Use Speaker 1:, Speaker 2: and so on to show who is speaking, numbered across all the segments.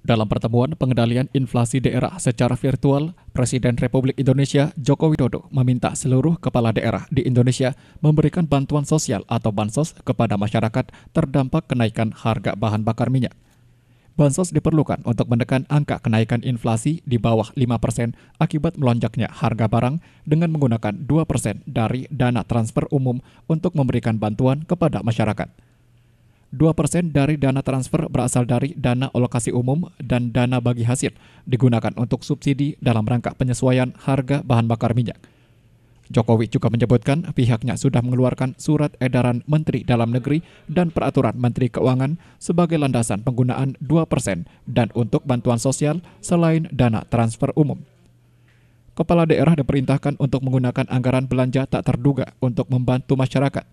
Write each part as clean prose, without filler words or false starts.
Speaker 1: Dalam pertemuan pengendalian inflasi daerah secara virtual, Presiden Republik Indonesia Joko Widodo meminta seluruh kepala daerah di Indonesia memberikan bantuan sosial atau bansos kepada masyarakat terdampak kenaikan harga bahan bakar minyak. Bansos diperlukan untuk menekan angka kenaikan inflasi di bawah 5% akibat melonjaknya harga barang dengan menggunakan 2% dari dana transfer umum untuk memberikan bantuan kepada masyarakat. 2% dari dana transfer berasal dari dana alokasi umum dan dana bagi hasil digunakan untuk subsidi dalam rangka penyesuaian harga bahan bakar minyak. Jokowi juga menyebutkan pihaknya sudah mengeluarkan surat edaran Menteri Dalam Negeri dan Peraturan Menteri Keuangan sebagai landasan penggunaan 2% dan untuk bantuan sosial selain dana transfer umum. Kepala daerah diperintahkan untuk menggunakan anggaran belanja tak terduga untuk membantu masyarakat.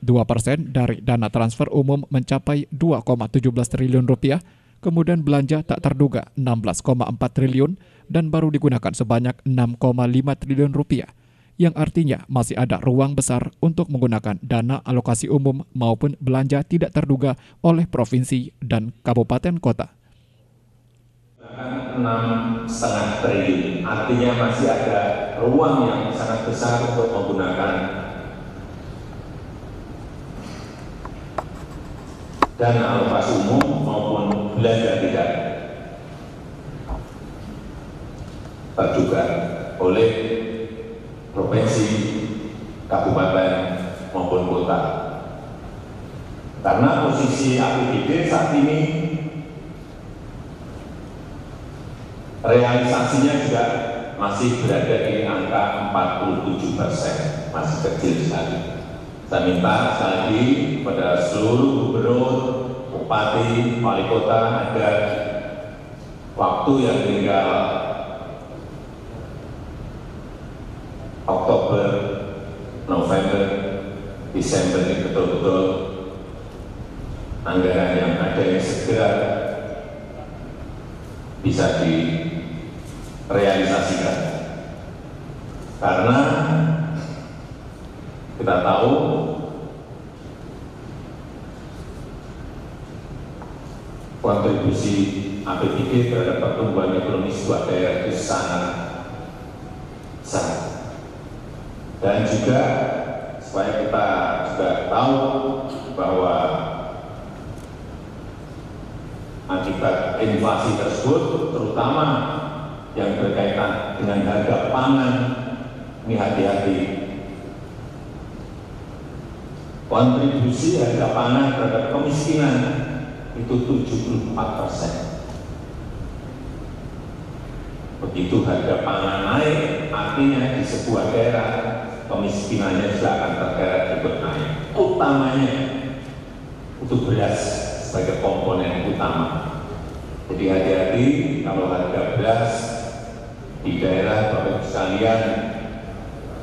Speaker 1: 2% dari dana transfer umum mencapai 2,17 triliun rupiah, kemudian belanja tak terduga 16,4 triliun dan baru digunakan sebanyak 6,5 triliun rupiah, yang artinya masih ada ruang besar untuk menggunakan dana alokasi umum maupun belanja tidak terduga oleh provinsi dan kabupaten kota.
Speaker 2: 6,5 triliun, artinya masih ada ruang yang sangat besar untuk menggunakan dana alokasi umum maupun belanja tidak terduga oleh provinsi, kabupaten maupun kota. Karena posisi APBD saat ini realisasinya juga masih berada di angka 47%, masih kecil sekali. Saya minta sekali lagi kepada seluruh gubernur, bupati, wali kota agar waktu yang tinggal Oktober, November, Desember ini betul-betul anggaran yang ada yang segera bisa direalisasikan. Karena kita tahu kontribusi APBD terhadap pertumbuhan ekonomi sebuah daerah itu sangat besar. Dan juga supaya kita juga tahu bahwa akibat inflasi tersebut, terutama yang berkaitan dengan harga pangan, ini hati-hati. Kontribusi harga pangan terhadap kemiskinan itu 74%. Begitu harga pangan naik, artinya di sebuah daerah kemiskinannya juga akan tergeret ikut naik. Utamanya untuk beras sebagai komponen utama. Jadi hati-hati kalau harga beras di daerah Bapak sekalian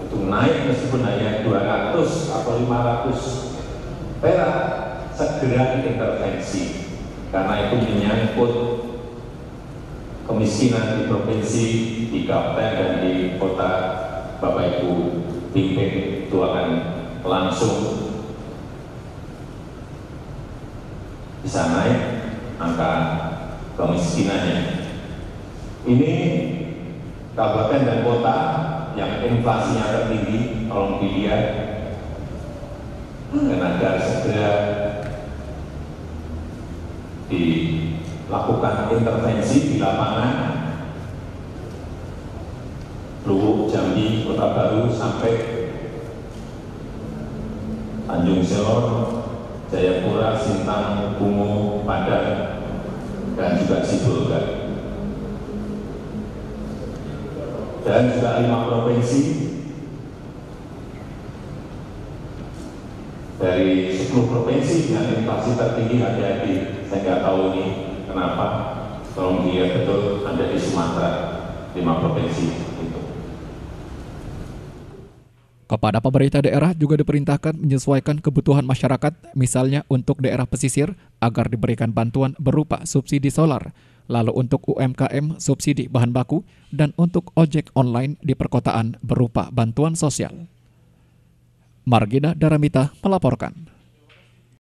Speaker 2: itu naik meskipun hanya 200 atau 500 perak, segera diintervensi karena itu menyangkut kemiskinan di provinsi, di kabupaten dan di kota Bapak Ibu pimpin, itu akan langsung bisa naik angka kemiskinannya. Ini kabupaten dan kota yang inflasinya tertinggi, tolong dilihat dan agar segera dilakukan intervensi di lapangan Luwuk, Jambi, Kota Baru sampai Tanjung Selor, Jayapura, Sintang, Bungo, Padang, dan juga Sibolga. Dan juga 5 provinsi dari 10 provinsi dengan inflasi tertinggi, hati-hati. Saya nggak tahu ini kenapa, tolong dilihat betul, ada di Sumatera, 5 provinsi itu.
Speaker 1: Kepada pemerintah daerah juga diperintahkan menyesuaikan kebutuhan masyarakat, misalnya untuk daerah pesisir agar diberikan bantuan berupa subsidi solar, lalu untuk UMKM subsidi bahan baku, dan untuk ojek online di perkotaan berupa bantuan sosial. Margina Daramita melaporkan.